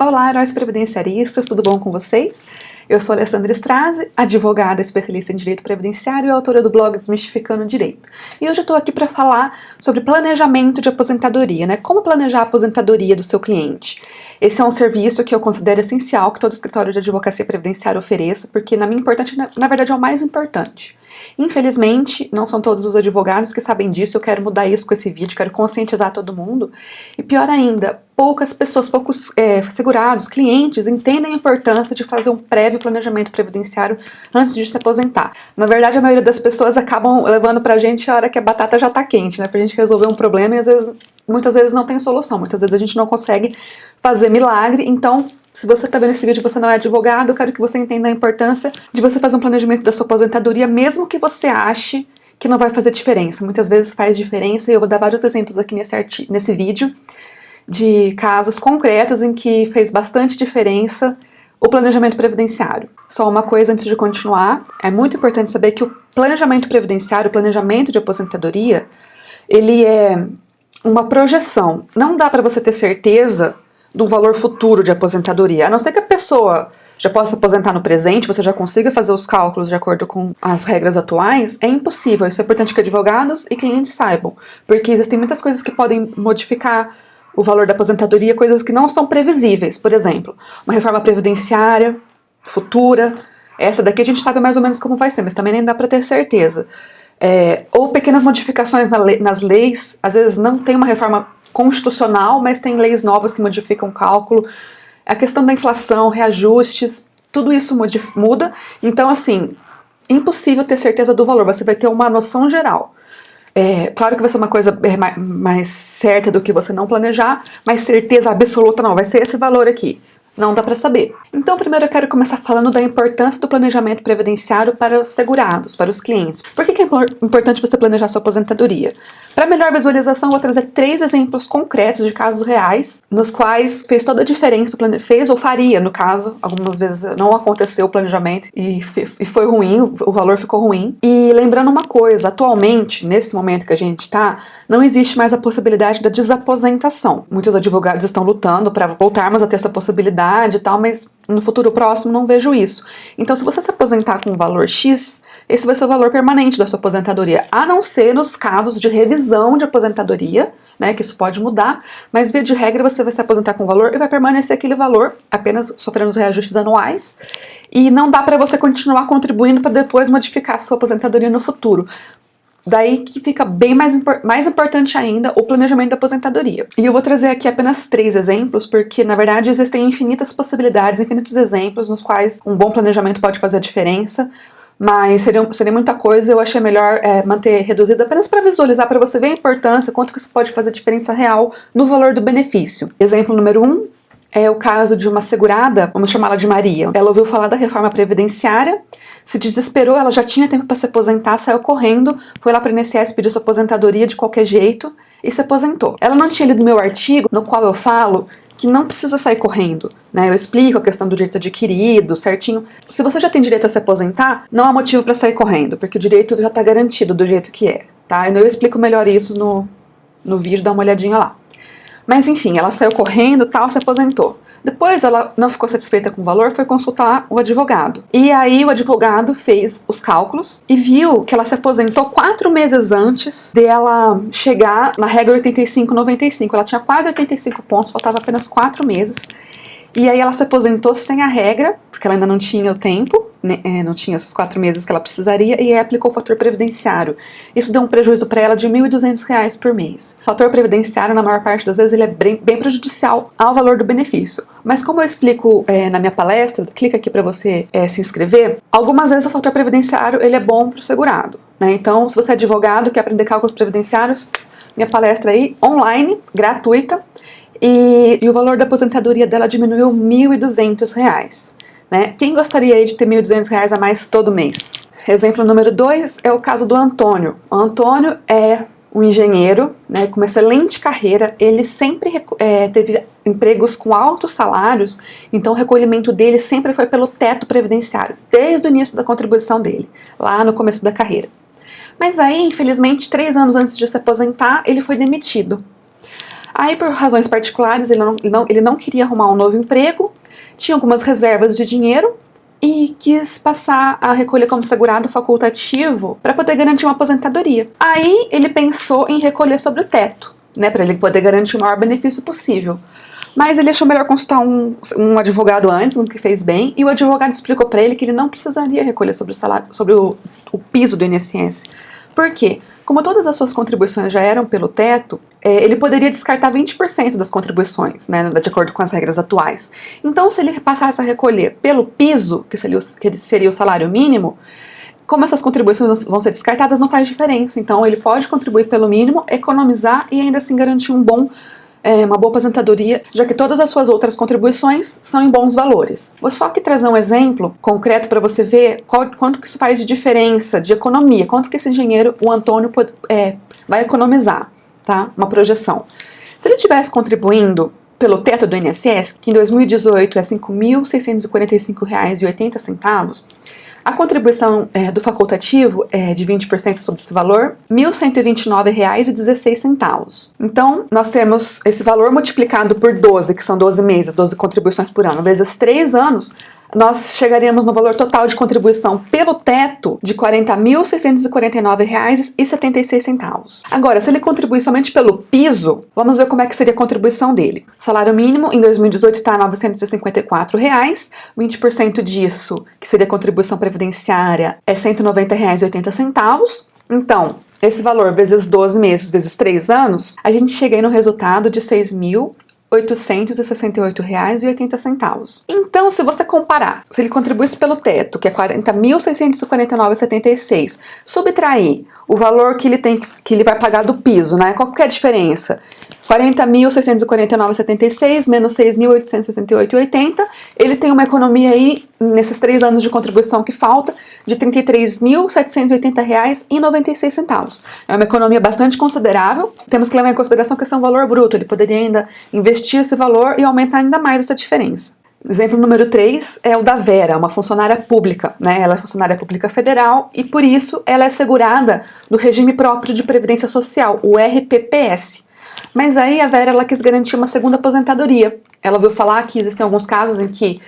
Olá, heróis previdenciaristas, tudo bom com vocês? Eu sou Alessandra Strazi, advogada especialista em direito previdenciário e autora do blog Desmistificando o Direito. E hoje eu estou aqui para falar sobre planejamento de aposentadoria, né? Como planejar a aposentadoria do seu cliente. Esse é um serviço que eu considero essencial que todo escritório de advocacia previdenciária ofereça, porque na verdade é o mais importante. Infelizmente, não são todos os advogados que sabem disso, eu quero mudar isso com esse vídeo, quero conscientizar todo mundo. E pior ainda, poucas pessoas, poucos segurados, clientes, entendem a importância de fazer um prévio planejamento previdenciário antes de se aposentar. Na verdade, a maioria das pessoas acabam levando pra gente a hora que a batata já tá quente, né? Pra gente resolver um problema e muitas vezes não tem solução, muitas vezes a gente não consegue fazer milagre, então se você está vendo esse vídeo e você não é advogado, eu quero que você entenda a importância de você fazer um planejamento da sua aposentadoria, mesmo que você ache que não vai fazer diferença. Muitas vezes faz diferença e eu vou dar vários exemplos aqui nesse vídeo de casos concretos em que fez bastante diferença o planejamento previdenciário. Só uma coisa antes de continuar, é muito importante saber que o planejamento previdenciário, o planejamento de aposentadoria, ele é uma projeção. Não dá para você ter certeza de um valor futuro de aposentadoria, a não ser que a pessoa já possa aposentar no presente, você já consiga fazer os cálculos de acordo com as regras atuais, é impossível. Isso é importante que advogados e clientes saibam, porque existem muitas coisas que podem modificar o valor da aposentadoria, coisas que não são previsíveis. Por exemplo, uma reforma previdenciária futura, essa daqui a gente sabe mais ou menos como vai ser, mas também nem dá para ter certeza. Ou pequenas modificações nas leis, às vezes não tem uma reforma constitucional, mas tem leis novas que modificam o cálculo. A questão da inflação, reajustes, tudo isso muda. Então, assim, impossível ter certeza do valor, você vai ter uma noção geral. Claro que vai ser uma coisa mais certa do que você não planejar, mas certeza absoluta não, vai ser esse valor aqui. Não dá para saber. Então, primeiro eu quero começar falando da importância do planejamento previdenciário para os segurados, para os clientes. Por que é importante você planejar sua aposentadoria? Para melhor visualização, eu vou trazer 3 exemplos concretos de casos reais, nos quais fez toda a diferença, fez ou faria, no caso, algumas vezes não aconteceu o planejamento e foi ruim, o valor ficou ruim. E lembrando uma coisa, atualmente, nesse momento que a gente está, não existe mais a possibilidade da desaposentação. Muitos advogados estão lutando para voltarmos a ter essa possibilidade e tal, mas no futuro próximo não vejo isso. Então, se você se aposentar com um valor X, esse vai ser o valor permanente da sua aposentadoria, a não ser nos casos de revisão de aposentadoria, né, que isso pode mudar, mas via de regra você vai se aposentar com um valor e vai permanecer aquele valor, apenas sofrendo os reajustes anuais, e não dá para você continuar contribuindo para depois modificar a sua aposentadoria no futuro. Daí que fica bem mais importante ainda o planejamento da aposentadoria. E eu vou trazer aqui apenas 3 exemplos, porque na verdade existem infinitas possibilidades, infinitos exemplos nos quais um bom planejamento pode fazer a diferença, mas seria muita coisa, eu achei melhor manter reduzido apenas para visualizar, para você ver a importância, quanto que isso pode fazer diferença real no valor do benefício. Exemplo número 1 é o caso de uma segurada, vamos chamá-la de Maria. Ela ouviu falar da reforma previdenciária, se desesperou, ela já tinha tempo para se aposentar, saiu correndo, foi lá para o INSS, pediu sua aposentadoria de qualquer jeito e se aposentou. Ela não tinha lido meu artigo, no qual eu falo que não precisa sair correndo, né? Eu explico a questão do direito adquirido, certinho. Se você já tem direito a se aposentar, não há motivo para sair correndo, porque o direito já está garantido do jeito que é, tá? Eu explico melhor isso no vídeo, dá uma olhadinha lá. Mas enfim, ela saiu correndo, tal, se aposentou. Depois ela não ficou satisfeita com o valor, foi consultar o advogado. E aí o advogado fez os cálculos e viu que ela se aposentou 4 meses antes dela chegar na regra 85-95. Ela tinha quase 85 pontos, faltava apenas 4 meses. E aí ela se aposentou sem a regra, porque ela ainda não tinha o tempo, né, não tinha esses 4 meses que ela precisaria, e aí aplicou o fator previdenciário. Isso deu um prejuízo para ela de R$ 1.200 por mês. O fator previdenciário, na maior parte das vezes, ele é bem prejudicial ao valor do benefício. Mas como eu explico na minha palestra, clica aqui para você se inscrever, algumas vezes o fator previdenciário ele é bom para o segurado, né? Então, se você é advogado e quer aprender cálculos previdenciários, minha palestra aí, online, gratuita, e o valor da aposentadoria dela diminuiu R$ 1.200, né? Quem gostaria aí de ter R$ 1.200 a mais todo mês? Exemplo número 2 é o caso do Antônio. O Antônio é um engenheiro, né, com uma excelente carreira, ele sempre teve empregos com altos salários, então o recolhimento dele sempre foi pelo teto previdenciário, desde o início da contribuição dele, lá no começo da carreira. Mas aí, infelizmente, 3 anos antes de se aposentar, ele foi demitido. Aí, por razões particulares, ele não queria arrumar um novo emprego, tinha algumas reservas de dinheiro e quis passar a recolher como segurado facultativo para poder garantir uma aposentadoria. Aí ele pensou em recolher sobre o teto, né, para ele poder garantir o maior benefício possível. Mas ele achou melhor consultar um advogado antes, um que fez bem, e o advogado explicou para ele que ele não precisaria recolher sobre o salário, sobre o piso do INSS. Por quê? Como todas as suas contribuições já eram pelo teto, ele poderia descartar 20% das contribuições, né, de acordo com as regras atuais. Então, se ele passasse a recolher pelo piso, que seria o salário mínimo, como essas contribuições vão ser descartadas, não faz diferença. Então, ele pode contribuir pelo mínimo, economizar e ainda assim garantir uma boa aposentadoria, já que todas as suas outras contribuições são em bons valores. Vou só aqui trazer um exemplo concreto para você ver quanto que isso faz de diferença, de economia, quanto que esse engenheiro, o Antônio, vai economizar, tá? Uma projeção. Se ele estivesse contribuindo pelo teto do INSS, que em 2018 é R$ 5.645,80, a contribuição do facultativo é de 20% sobre esse valor, R$ 1.129,16. Então, nós temos esse valor multiplicado por 12, que são 12 meses, 12 contribuições por ano, vezes 3 anos, nós chegaríamos no valor total de contribuição pelo teto de R$ 40.649,76. Agora, se ele contribuir somente pelo piso, vamos ver como é que seria a contribuição dele. O salário mínimo em 2018 está R$ 954, 20% disso, que seria a contribuição previdenciária, é R$ 190,80. Então, esse valor vezes 12 meses, vezes 3 anos, a gente chega aí no resultado de R$ 6.868,80. Então, se você comparar, se ele contribuísse pelo teto, que é R$ 40.649,76, subtrair o valor que ele vai pagar do piso, né? Qual que é a diferença? 40.649,76 menos 6.868,80, ele tem uma economia aí, nesses 3 anos de contribuição que falta, de R$ 33.780,96. É uma economia bastante considerável. Temos que levar em consideração que esse é um valor bruto, ele poderia ainda investir esse valor e aumentar ainda mais essa diferença. Exemplo número 3 é o da Vera, uma funcionária pública, né? Ela é funcionária pública federal e, por isso, ela é segurada no regime próprio de Previdência Social, o RPPS. Mas aí a Vera ela quis garantir uma segunda aposentadoria. Ela ouviu falar que existem alguns casos em que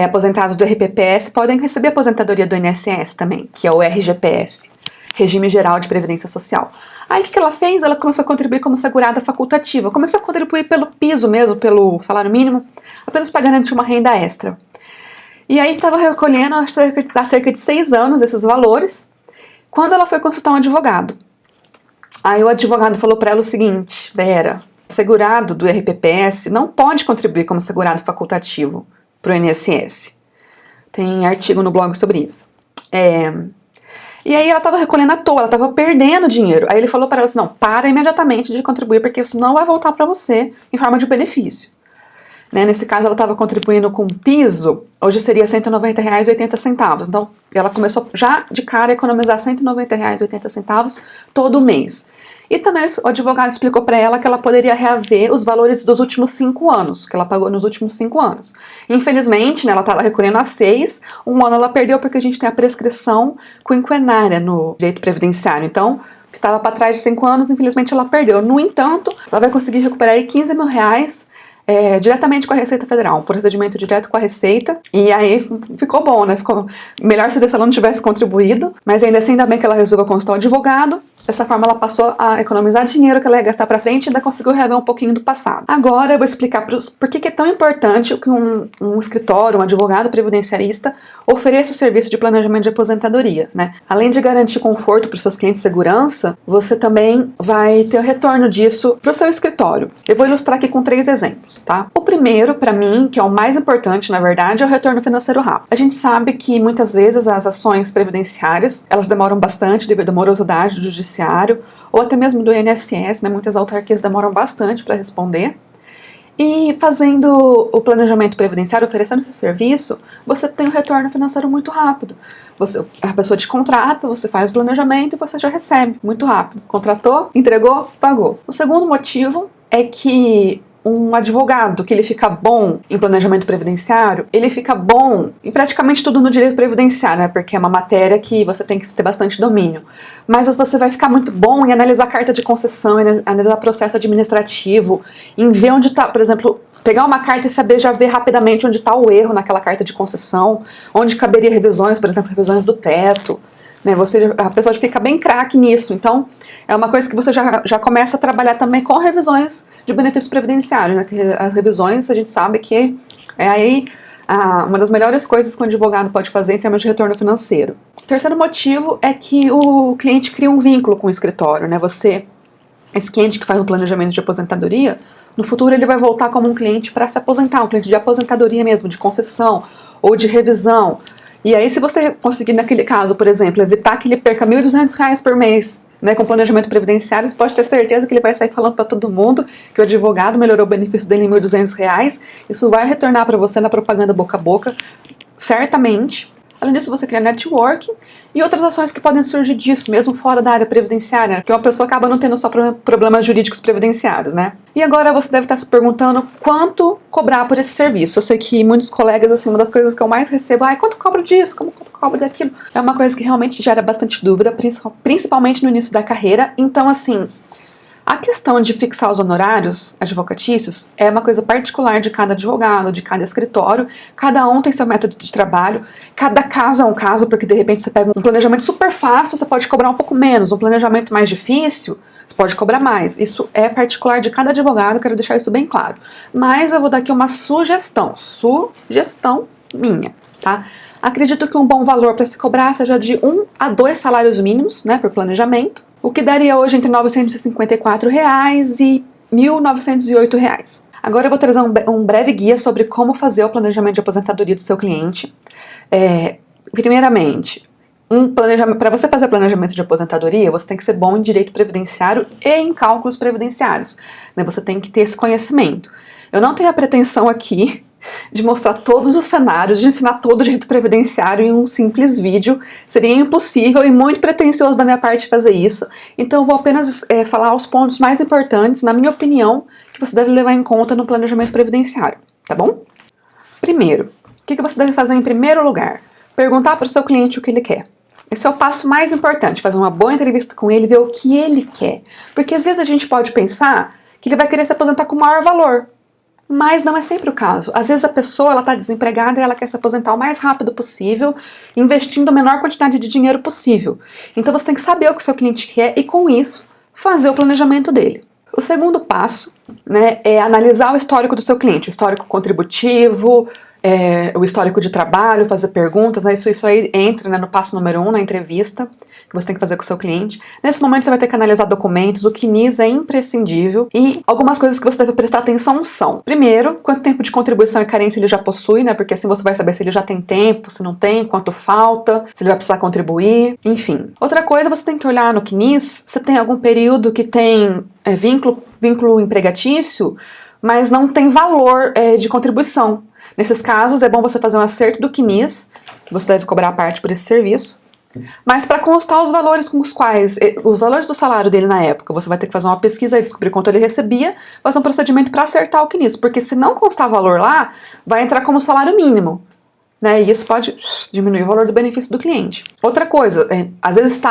aposentados do RPPS podem receber aposentadoria do INSS também, que é o RGPS, Regime Geral de Previdência Social. Aí o que ela fez? Ela começou a contribuir como segurada facultativa, começou a contribuir pelo piso mesmo, pelo salário mínimo, apenas para garantir uma renda extra. E aí estava recolhendo há cerca de 6 anos esses valores, quando ela foi consultar um advogado. Aí o advogado falou para ela o seguinte: Vera, segurado do RPPS não pode contribuir como segurado facultativo para o INSS. Tem artigo no blog sobre isso. E aí ela estava recolhendo à toa, ela estava perdendo dinheiro. Aí ele falou para ela assim: não, para imediatamente de contribuir, porque isso não vai voltar para você em forma de benefício. Né? Nesse caso ela estava contribuindo com piso, hoje seria R$ 190,80. Então ela começou já de cara a economizar R$ 190,80 todo mês. E também o advogado explicou para ela que ela poderia reaver os valores dos últimos 5 anos, que ela pagou nos últimos 5 anos. Infelizmente, né, ela estava recolhendo a 6, um ano ela perdeu porque a gente tem a prescrição quinquenária no direito previdenciário. Então, o que estava para trás de 5 anos, infelizmente ela perdeu. No entanto, ela vai conseguir recuperar aí R$ 15 mil diretamente com a Receita Federal, um procedimento direto com a Receita, e aí ficou bom, né? Ficou melhor se ela não tivesse contribuído, mas ainda assim, ainda bem que ela resolveu consultar o advogado. Dessa forma, ela passou a economizar dinheiro que ela ia gastar pra frente e ainda conseguiu rever um pouquinho do passado. Agora, eu vou explicar por que é tão importante que um escritório, um advogado previdenciarista, ofereça o serviço de planejamento de aposentadoria, né? Além de garantir conforto para os seus clientes e segurança, você também vai ter o retorno disso para o seu escritório. Eu vou ilustrar aqui com 3 exemplos, tá? O primeiro, para mim, que é o mais importante, na verdade, é o retorno financeiro rápido. A gente sabe que, muitas vezes, as ações previdenciárias, elas demoram bastante devido à morosidade do judiciário, ou até mesmo do INSS, né? Muitas autarquias demoram bastante para responder. E fazendo o planejamento previdenciário, oferecendo esse serviço, você tem um retorno financeiro muito rápido. A pessoa te contrata, você faz o planejamento e você já recebe muito rápido. Contratou, entregou, pagou. O segundo motivo é que um advogado que ele fica bom em planejamento previdenciário, ele fica bom em praticamente tudo no direito previdenciário, né? Porque é uma matéria que você tem que ter bastante domínio. Mas você vai ficar muito bom em analisar carta de concessão, em analisar processo administrativo, em ver onde está, por exemplo, pegar uma carta e saber já ver rapidamente onde está o erro naquela carta de concessão, onde caberia revisões, por exemplo, revisões do teto. Né, a pessoa fica bem craque nisso, então é uma coisa que você já começa a trabalhar também com revisões de benefício previdenciário, né, que as revisões a gente sabe que é aí uma das melhores coisas que um advogado pode fazer em termos de retorno financeiro. O terceiro motivo é que o cliente cria um vínculo com o escritório, né, esse cliente que faz um planejamento de aposentadoria, no futuro ele vai voltar como um cliente para se aposentar, um cliente de aposentadoria mesmo, de concessão ou de revisão. E aí, se você conseguir, naquele caso, por exemplo, evitar que ele perca R$ 1.200 por mês, né, com planejamento previdenciário, você pode ter certeza que ele vai sair falando para todo mundo que o advogado melhorou o benefício dele em R$ 1.200. Isso vai retornar para você na propaganda boca a boca, certamente. Além disso, você cria networking e outras ações que podem surgir disso, mesmo fora da área previdenciária, porque uma pessoa acaba não tendo só problemas jurídicos previdenciários, né? E agora você deve estar se perguntando quanto cobrar por esse serviço. Eu sei que muitos colegas, assim, uma das coisas que eu mais recebo, quanto cobro disso? Quanto cobro daquilo? É uma coisa que realmente gera bastante dúvida, principalmente no início da carreira. Então, assim, a questão de fixar os honorários advocatícios é uma coisa particular de cada advogado, de cada escritório. Cada um tem seu método de trabalho, cada caso é um caso, porque de repente você pega um planejamento super fácil, você pode cobrar um pouco menos, um planejamento mais difícil, você pode cobrar mais. Isso é particular de cada advogado, quero deixar isso bem claro. Mas eu vou dar aqui uma sugestão minha, tá? Acredito que um bom valor para se cobrar seja de 1 a 2 salários mínimos, né, por planejamento, o que daria hoje entre R$ 954 e R$ 1.908. Agora eu vou trazer um breve guia sobre como fazer o planejamento de aposentadoria do seu cliente. Primeiramente, para você fazer planejamento de aposentadoria, você tem que ser bom em direito previdenciário e em cálculos previdenciários, né? Você tem que ter esse conhecimento. Eu não tenho a pretensão aqui de mostrar todos os cenários, de ensinar todo o direito previdenciário em um simples vídeo. Seria impossível e muito pretensioso da minha parte fazer isso. Então eu vou apenas falar os pontos mais importantes, na minha opinião, que você deve levar em conta no planejamento previdenciário, tá bom? Primeiro, o que você deve fazer em primeiro lugar? Perguntar para o seu cliente o que ele quer. Esse é o passo mais importante, fazer uma boa entrevista com ele, ver o que ele quer. Porque às vezes a gente pode pensar que ele vai querer se aposentar com maior valor. Mas não é sempre o caso. Às vezes a pessoa está desempregada e ela quer se aposentar o mais rápido possível, investindo a menor quantidade de dinheiro possível. Então você tem que saber o que o seu cliente quer e, com isso, fazer o planejamento dele. O segundo passo, né, é analisar o histórico do seu cliente, o histórico contributivo, o histórico de trabalho, fazer perguntas, né, isso aí entra, né, no passo número 1, na entrevista, que você tem que fazer com o seu cliente. Nesse momento você vai ter que analisar documentos, o CNIS é imprescindível, e algumas coisas que você deve prestar atenção são, primeiro, quanto tempo de contribuição e carência ele já possui, né, porque assim você vai saber se ele já tem tempo, se não tem, quanto falta, se ele vai precisar contribuir, enfim. Outra coisa, você tem que olhar no CNIS se tem algum período que tem vínculo empregatício, mas não tem valor de contribuição. Nesses casos, é bom você fazer um acerto do CNIS, que você deve cobrar a parte por esse serviço, mas para constar os valores com os os valores do salário dele na época, você vai ter que fazer uma pesquisa e descobrir quanto ele recebia, fazer um procedimento para acertar o CNIS, porque se não constar valor lá, vai entrar como salário mínimo. Né, e isso pode diminuir o valor do benefício do cliente. Outra coisa, às vezes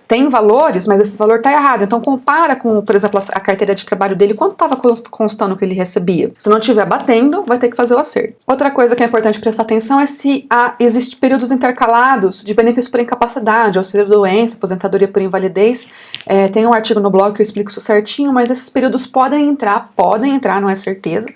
tem valores, mas esse valor está errado. Então compara com, por exemplo, a carteira de trabalho dele, quanto estava constando que ele recebia. Se não estiver batendo, vai ter que fazer o acerto. Outra coisa que é importante prestar atenção é se existem períodos intercalados de benefício por incapacidade, auxílio-doença, aposentadoria por invalidez. Tem um artigo no blog que eu explico isso certinho, mas esses períodos podem entrar, não é certeza.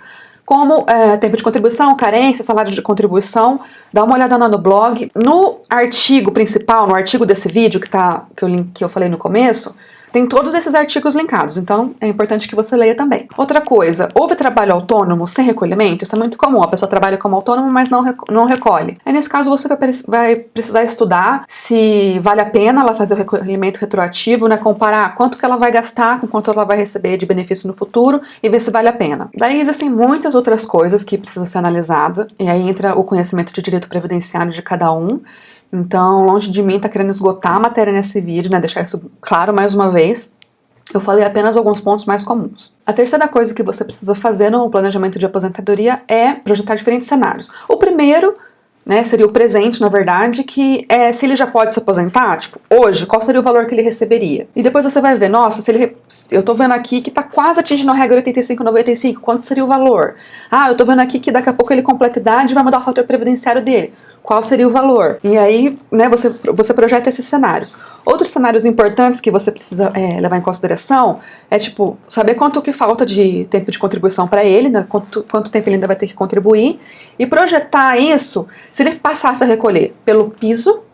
Como tempo de contribuição, carência, salário de contribuição, dá uma olhada lá no blog. No artigo principal, no artigo desse vídeo que eu falei no começo, tem todos esses artigos linkados, então é importante que você leia também. Outra coisa, houve trabalho autônomo sem recolhimento? Isso é muito comum, a pessoa trabalha como autônomo, mas não recolhe. Aí nesse caso você vai precisar estudar se vale a pena ela fazer o recolhimento retroativo, né, comparar quanto que ela vai gastar com quanto ela vai receber de benefício no futuro e ver se vale a pena. Daí existem muitas outras coisas que precisam ser analisadas, e aí entra o conhecimento de direito previdenciário de cada um. Então, longe de mim tá querendo esgotar a matéria nesse vídeo, né, deixar isso claro mais uma vez. Eu falei apenas alguns pontos mais comuns. A terceira coisa que você precisa fazer no planejamento de aposentadoria é projetar diferentes cenários. O primeiro, né, seria o presente, na verdade, que é se ele já pode se aposentar, tipo, hoje, qual seria o valor que ele receberia? E depois você vai ver, nossa, eu tô vendo aqui que tá quase atingindo a regra 85/95, quanto seria o valor? Ah, eu tô vendo aqui que daqui a pouco ele completa idade e vai mudar o fator previdenciário dele. Qual seria o valor? E aí, né, você projeta esses cenários. Outros cenários importantes que você precisa levar em consideração é, tipo, saber quanto que falta de tempo de contribuição para ele, né, quanto tempo ele ainda vai ter que contribuir, e projetar isso se ele passasse a recolher pelo piso,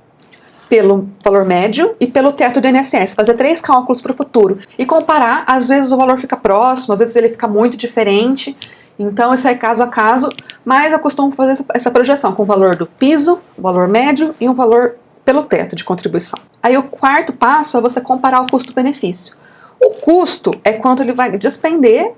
pelo valor médio e pelo teto do INSS, fazer 3 cálculos para o futuro e comparar. Às vezes o valor fica próximo, às vezes ele fica muito diferente. Então isso é caso a caso, mas eu costumo fazer essa projeção com o valor do piso, o valor médio e um valor pelo teto de contribuição. Aí o quarto passo é você comparar o custo-benefício. O custo é quanto ele vai despender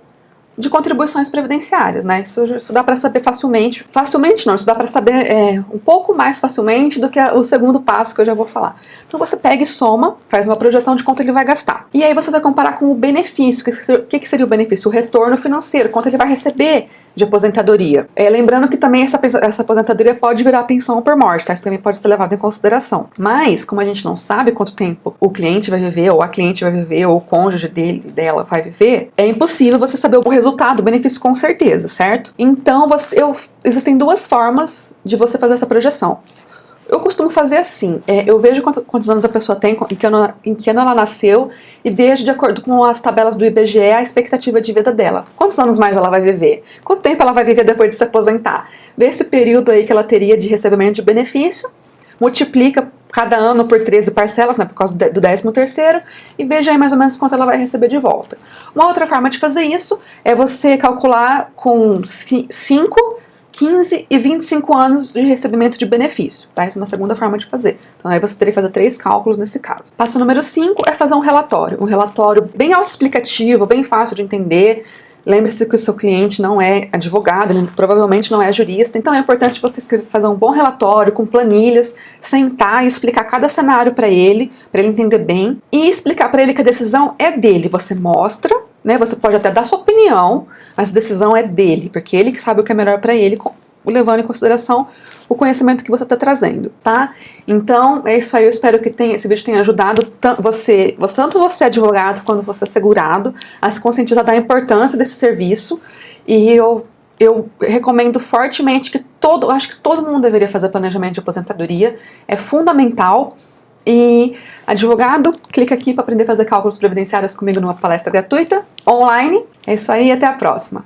de contribuições previdenciárias, né? Isso dá para saber facilmente. Facilmente não, isso dá para saber um pouco mais facilmente do que o segundo passo que eu já vou falar. Então você pega e soma, faz uma projeção de quanto ele vai gastar. E aí você vai comparar com o benefício. O que seria o benefício? O retorno financeiro, quanto ele vai receber de aposentadoria. Lembrando que também essa aposentadoria pode virar pensão por morte, tá? Isso também pode ser levado em consideração. Mas, como a gente não sabe quanto tempo o cliente vai viver, ou a cliente vai viver, ou o cônjuge dela vai viver, é impossível você saber o resultado, o benefício com certeza, certo? Então, existem 2 formas de você fazer essa projeção. Eu costumo fazer assim, eu vejo quantos anos a pessoa tem, em que ano ela nasceu, e vejo de acordo com as tabelas do IBGE a expectativa de vida dela. Quantos anos mais ela vai viver? Quanto tempo ela vai viver depois de se aposentar? Vê esse período aí que ela teria de recebimento de benefício, multiplica cada ano por 13 parcelas, né, por causa do 13º, e veja aí mais ou menos quanto ela vai receber de volta. Uma outra forma de fazer isso é você calcular com 5, 15 e 25 anos de recebimento de benefício, tá? Essa é uma segunda forma de fazer. Então aí você teria que fazer 3 cálculos nesse caso. Passo número 5 é fazer um relatório bem autoexplicativo, bem fácil de entender. Lembre-se que o seu cliente não é advogado, ele provavelmente não é jurista, então é importante você fazer um bom relatório com planilhas, sentar e explicar cada cenário para ele entender bem, e explicar para ele que a decisão é dele. Você mostra, né? Você pode até dar sua opinião, mas a decisão é dele, porque ele que sabe o que é melhor para ele, levando em consideração o conhecimento que você está trazendo, tá? Então, é isso aí, eu espero que esse vídeo tenha ajudado tanto você advogado, quanto você segurado, a se conscientizar da importância desse serviço, e eu recomendo fortemente que acho que todo mundo deveria fazer planejamento de aposentadoria, é fundamental. E advogado, clica aqui para aprender a fazer cálculos previdenciários comigo numa palestra gratuita, online. É isso aí, até a próxima.